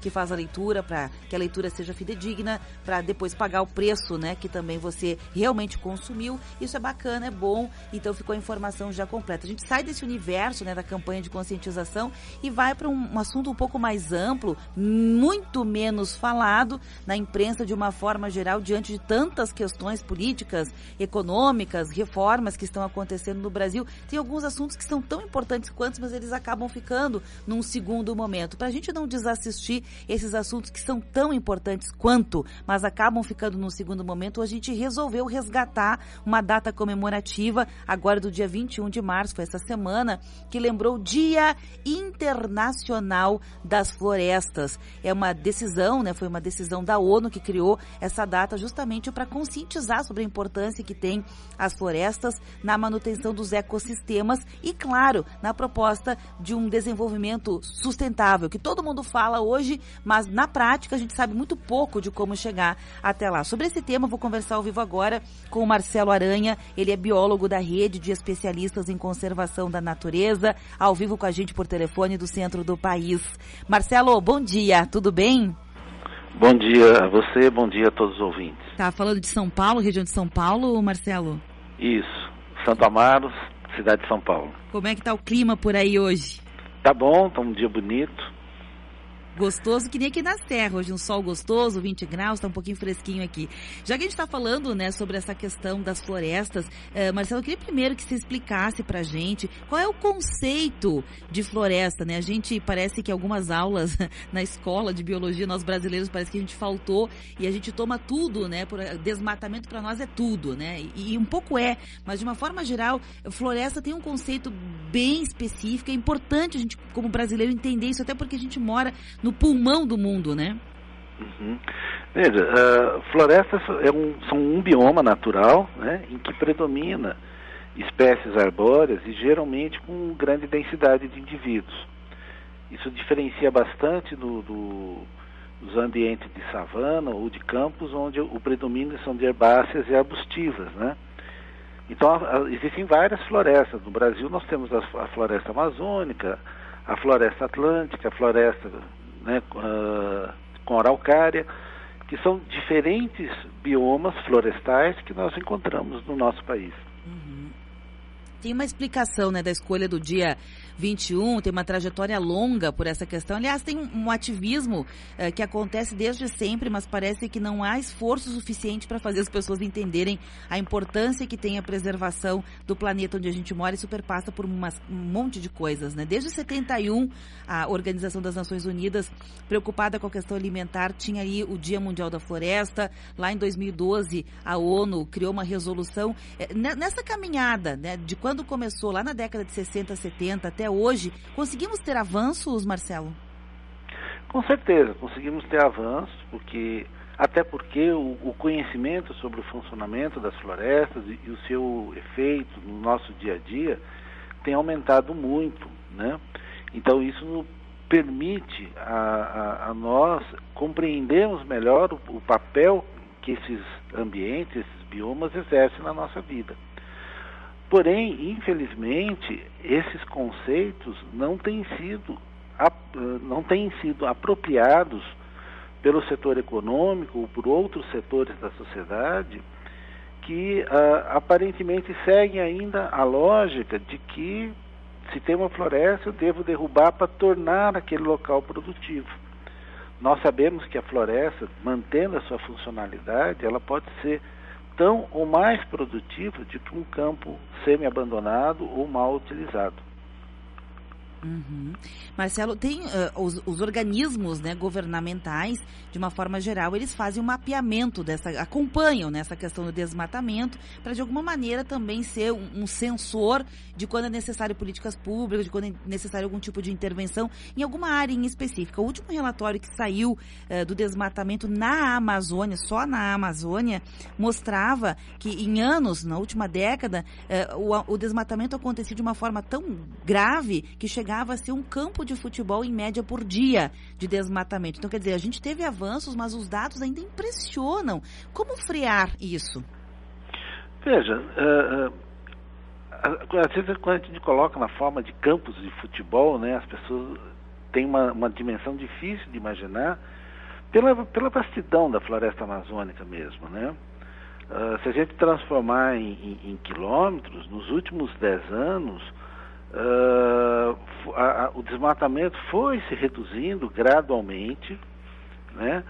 que faz a leitura, para que a leitura seja fidedigna, para depois pagar o preço, né, que também você realmente consumiu. Isso é bacana, é bom, então ficou a informação já completa. A gente sai desse universo, né, da campanha de conscientização e vai para um assunto um pouco mais amplo, muito menos falado na imprensa de uma forma geral, diante de tantas questões políticas, econômicas, reformas que estão acontecendo no Brasil. Tem alguns assuntos que são tão importantes quanto, mas eles acabam ficando num segundo momento. Para a gente não desassistir esses assuntos que são tão importantes quanto, mas acabam ficando num segundo momento, a gente resolveu resgatar uma data comemorativa, agora do dia 21 de março, foi essa semana, que lembrou o Dia Internacional das Florestas. É uma decisão, né? Foi uma decisão da ONU que criou essa data justamente para conscientizar sobre a importância que tem as florestas na manutenção dos ecossistemas e, claro, na proposta de um desenvolvimento sustentável, que todo mundo fala hoje, mas na prática a gente sabe muito pouco de como chegar até lá. Sobre esse tema, eu vou conversar ao vivo agora com o Marcelo Aranha. Ele é biólogo da Rede de Especialistas em Conservação da Natureza, ao vivo com a gente por telefone do centro do país. Marcelo, bom dia, tudo bem? Bom dia a você, bom dia a todos os ouvintes. Tá falando de São Paulo, região de São Paulo, Marcelo? Isso, Santo Amaro, cidade de São Paulo. Como é que tá o clima por aí hoje? Tá bom, tá um dia bonito. Gostoso, que nem aqui na Serra, hoje um sol gostoso, 20 graus, tá um pouquinho fresquinho aqui. Já que a gente está falando, né, sobre essa questão das florestas, Marcelo, eu queria primeiro que você explicasse pra gente qual é o conceito de floresta, né? A gente parece que algumas aulas na escola de biologia, nós brasileiros, parece que a gente faltou e a gente toma tudo, né? Desmatamento para nós é tudo, né? E um pouco mas de uma forma geral, floresta tem um conceito bem específico, é importante a gente, como brasileiro, entender isso, até porque a gente mora no pulmão do mundo, né? Uhum. Veja, florestas são um bioma natural, né, em que predomina espécies arbóreas e geralmente com grande densidade de indivíduos. Isso diferencia bastante dos ambientes de savana ou de campos, onde o predomínio são de herbáceas e arbustivas, né? Então, existem várias florestas. No Brasil, nós temos a floresta amazônica, a floresta atlântica, a floresta, né, com araucária, que são diferentes biomas florestais que nós encontramos no nosso país. Uhum. Tem uma explicação, né, da escolha do dia 21, tem uma trajetória longa por essa questão. Aliás, tem um ativismo que acontece desde sempre, mas parece que não há esforço suficiente para fazer as pessoas entenderem a importância que tem a preservação do planeta onde a gente mora e superpassa por um monte de coisas, né? Desde 71, a Organização das Nações Unidas, preocupada com a questão alimentar, tinha aí o Dia Mundial da Floresta. Lá em 2012, a ONU criou uma resolução. Nessa caminhada, né, de quando começou, lá na década de 60, 70, até hoje, conseguimos ter avanços, Marcelo? Com certeza, conseguimos ter avanços, até porque o conhecimento sobre o funcionamento das florestas e o seu efeito no nosso dia a dia tem aumentado muito, né? Então isso nos permite a nós compreendermos melhor o papel que esses ambientes, esses biomas exercem na nossa vida. Porém, infelizmente, esses conceitos não têm sido apropriados pelo setor econômico ou por outros setores da sociedade que aparentemente seguem ainda a lógica de que se tem uma floresta eu devo derrubar para tornar aquele local produtivo. Nós sabemos que a floresta, mantendo a sua funcionalidade, ela pode ser tão ou mais produtivo do que um campo semi-abandonado ou mal utilizado. Uhum. Marcelo, tem os organismos, né, governamentais, de uma forma geral, eles fazem um mapeamento acompanham nessa questão do desmatamento, para de alguma maneira também ser um sensor de quando é necessário políticas públicas, de quando é necessário algum tipo de intervenção em alguma área em específica. O último relatório que saiu do desmatamento na Amazônia, só na Amazônia, mostrava que em anos, na última década, o desmatamento acontecia de uma forma tão grave que chegava a ser um campo de futebol em média por dia de desmatamento. Então, quer dizer, a gente teve avanços, mas os dados ainda impressionam. Como frear isso? Veja, às vezes quando a gente coloca na forma de campos de futebol, né, as pessoas tem uma dimensão difícil de imaginar pela vastidão da floresta amazônica mesmo, né? Se a gente transformar em quilômetros, nos últimos 10 anos, o desmatamento foi se reduzindo gradualmente, né?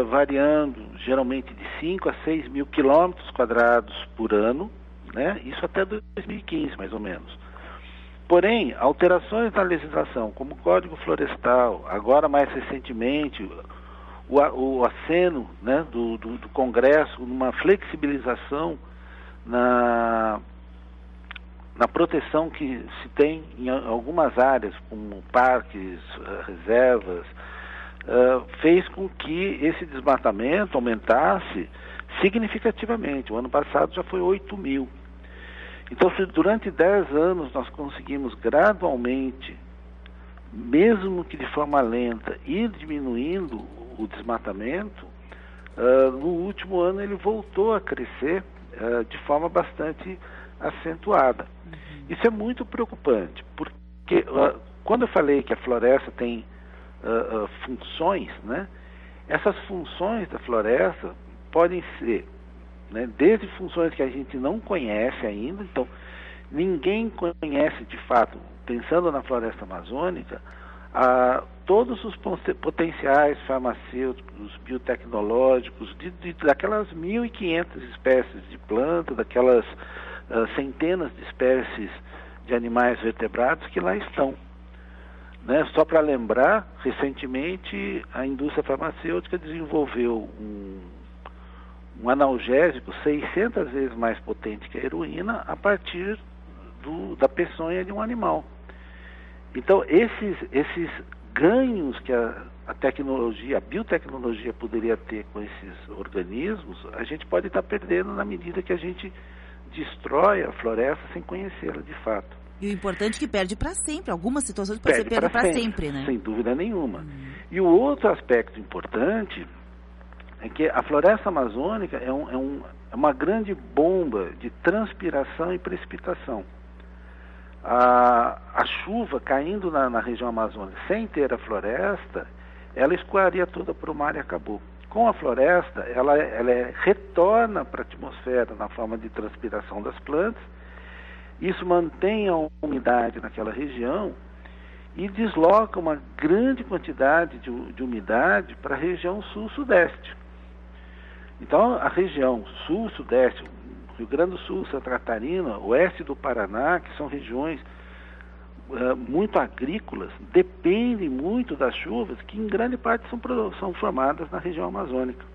Variando geralmente de 5 a 6 mil quilômetros quadrados por ano, né? Isso até 2015, mais ou menos. Porém, alterações na legislação, como o Código Florestal, agora mais recentemente, o aceno, né, do Congresso, numa flexibilização na proteção que se tem em algumas áreas, como parques, reservas, fez com que esse desmatamento aumentasse significativamente. O ano passado já foi 8 mil. Então, se durante 10 anos nós conseguimos gradualmente, mesmo que de forma lenta, ir diminuindo o desmatamento, no último ano ele voltou a crescer de forma bastante acentuada. Isso é muito preocupante, porque quando eu falei que a floresta tem funções, né, essas funções da floresta podem ser, né, desde funções que a gente não conhece ainda, então ninguém conhece de fato, pensando na floresta amazônica, todos os potenciais farmacêuticos, biotecnológicos, daquelas 1.500 espécies de planta, daquelas centenas de espécies de animais vertebrados que lá estão. Né? Só para lembrar, recentemente a indústria farmacêutica desenvolveu um analgésico 600 vezes mais potente que a heroína a partir da peçonha de um animal. Então, esses ganhos que a tecnologia, a biotecnologia poderia ter com esses organismos, a gente pode estar perdendo na medida que a gente destrói a floresta sem conhecê-la de fato. E o importante é que perde para sempre. Algumas situações pode ser perda para sempre, né? Sem dúvida nenhuma. E o outro aspecto importante é que a floresta amazônica é uma grande bomba de transpiração e precipitação. A chuva caindo na região amazônica sem ter a floresta, ela escoaria toda para o mar e acabou. Com a floresta, ela retorna para a atmosfera na forma de transpiração das plantas, isso mantém a umidade naquela região e desloca uma grande quantidade de umidade para a região sul-sudeste. Então, a região sul-sudeste, Rio Grande do Sul, Santa Catarina, oeste do Paraná, que são regiões muito agrícolas, dependem muito das chuvas, que em grande parte são formadas na região amazônica.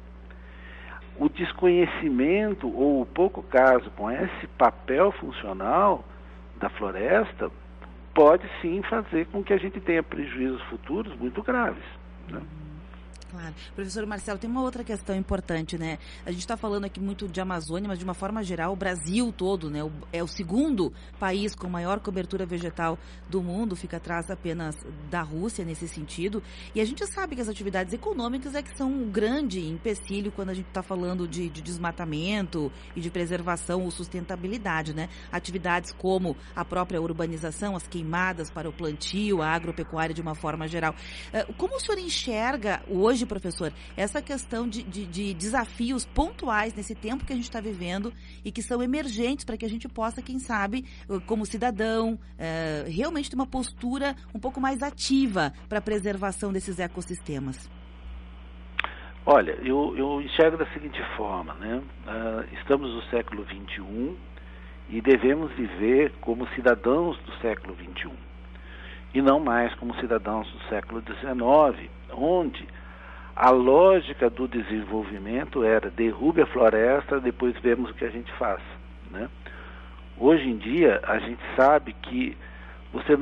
O desconhecimento ou o pouco caso com esse papel funcional da floresta pode sim fazer com que a gente tenha prejuízos futuros muito graves, né? Claro. Professor Marcelo, tem uma outra questão importante, né? A gente está falando aqui muito de Amazônia, mas de uma forma geral, o Brasil todo, né? É o segundo país com maior cobertura vegetal do mundo, fica atrás apenas da Rússia nesse sentido. E a gente sabe que as atividades econômicas é que são um grande empecilho quando a gente está falando de desmatamento e de preservação ou sustentabilidade, né? Atividades como a própria urbanização, as queimadas para o plantio, a agropecuária de uma forma geral. Como o senhor enxerga hoje, professor, essa questão de desafios pontuais nesse tempo que a gente está vivendo e que são emergentes para que a gente possa, quem sabe, como cidadão, realmente ter uma postura um pouco mais ativa para a preservação desses ecossistemas? Olha, eu enxergo da seguinte forma, né? Estamos no século XXI e devemos viver como cidadãos do século XXI e não mais como cidadãos do século XIX, onde a lógica do desenvolvimento era derrube a floresta, depois vemos o que a gente faz, né? Hoje em dia, a gente sabe que você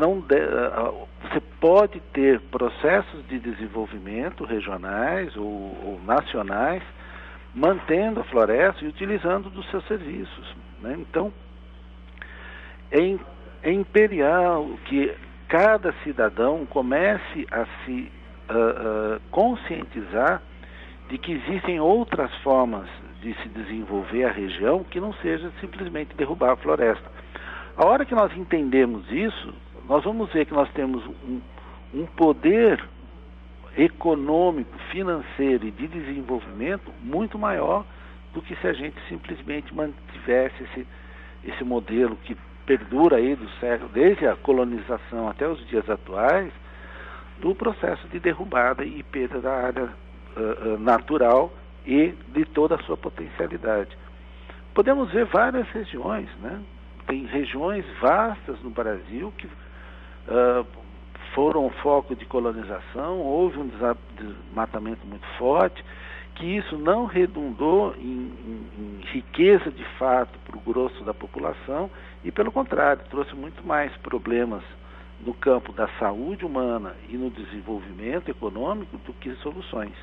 pode ter processos de desenvolvimento regionais ou nacionais, mantendo a floresta e utilizando dos seus serviços, né? Então, é imperial que cada cidadão comece a se conscientizar de que existem outras formas de se desenvolver a região que não seja simplesmente derrubar a floresta. A hora que nós entendemos isso, nós vamos ver que nós temos um poder econômico, financeiro e de desenvolvimento muito maior do que se a gente simplesmente mantivesse esse modelo que perdura aí do século, desde a colonização até os dias atuais, do processo de derrubada e perda da área natural e de toda a sua potencialidade. Podemos ver várias regiões, né? Tem regiões vastas no Brasil que foram foco de colonização, houve um desmatamento muito forte, que isso não redundou em riqueza de fato para o grosso da população e, pelo contrário, trouxe muito mais problemas no campo da saúde humana e no desenvolvimento econômico do que soluções.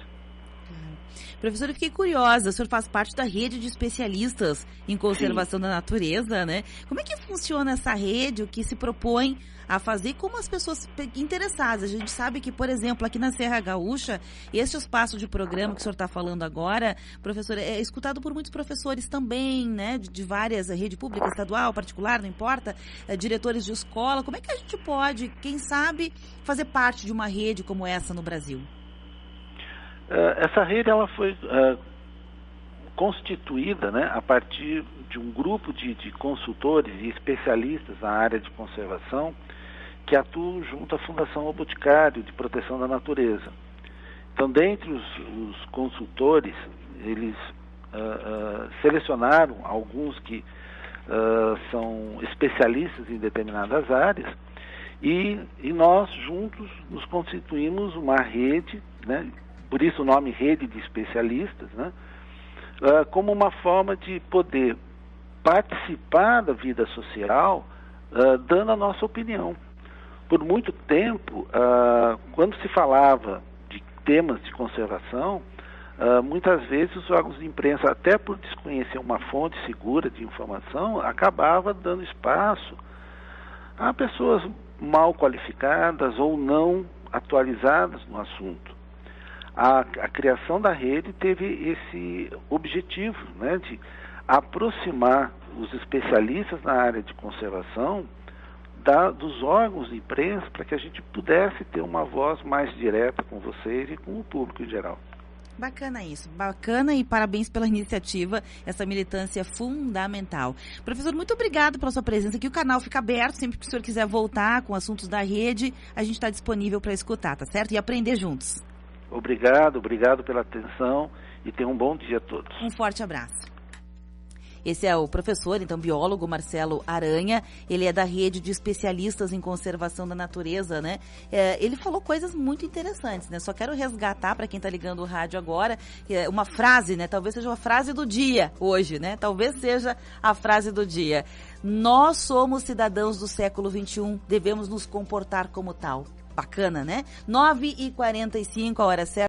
Professor, eu fiquei curiosa, o senhor faz parte da rede de especialistas em conservação da natureza, né? Como é que funciona essa rede, o que se propõe a fazer, como as pessoas interessadas? A gente sabe que, por exemplo, aqui na Serra Gaúcha, este espaço de programa que o senhor está falando agora, professor, é escutado por muitos professores também, né? De várias, rede pública, estadual, particular, não importa, diretores de escola. Como é que a gente pode, quem sabe, fazer parte de uma rede como essa no Brasil? Essa rede ela foi constituída, né, a partir de um grupo de consultores e especialistas na área de conservação que atuam junto à Fundação O Boticário de Proteção da Natureza. Então, dentre os consultores, eles selecionaram alguns que são especialistas em determinadas áreas e nós juntos nos constituímos uma rede, né, por isso o nome Rede de Especialistas, né, como uma forma de poder participar da vida social, dando a nossa opinião. Por muito tempo, quando se falava de temas de conservação, muitas vezes os órgãos de imprensa, até por desconhecer uma fonte segura de informação, acabava dando espaço a pessoas mal qualificadas ou não atualizadas no assunto. A criação da rede teve esse objetivo, né, de aproximar os especialistas na área de conservação dos órgãos de imprensa para que a gente pudesse ter uma voz mais direta com vocês e com o público em geral. Bacana isso, bacana e parabéns pela iniciativa, essa militância fundamental. Professor, muito obrigado pela sua presença aqui, o canal fica aberto, sempre que o senhor quiser voltar com assuntos da rede, a gente está disponível para escutar, tá certo? E aprender juntos. Obrigado pela atenção e tenham um bom dia a todos. Um forte abraço. Esse é o professor, então, biólogo Marcelo Aranha, ele é da rede de especialistas em conservação da natureza, né? Ele falou coisas muito interessantes, né? Só quero resgatar para quem está ligando o rádio agora, uma frase, né? Talvez seja uma frase do dia hoje, né? Talvez seja a frase do dia. Nós somos cidadãos do século XXI, devemos nos comportar como tal. Bacana, né? 9h45, a hora certa.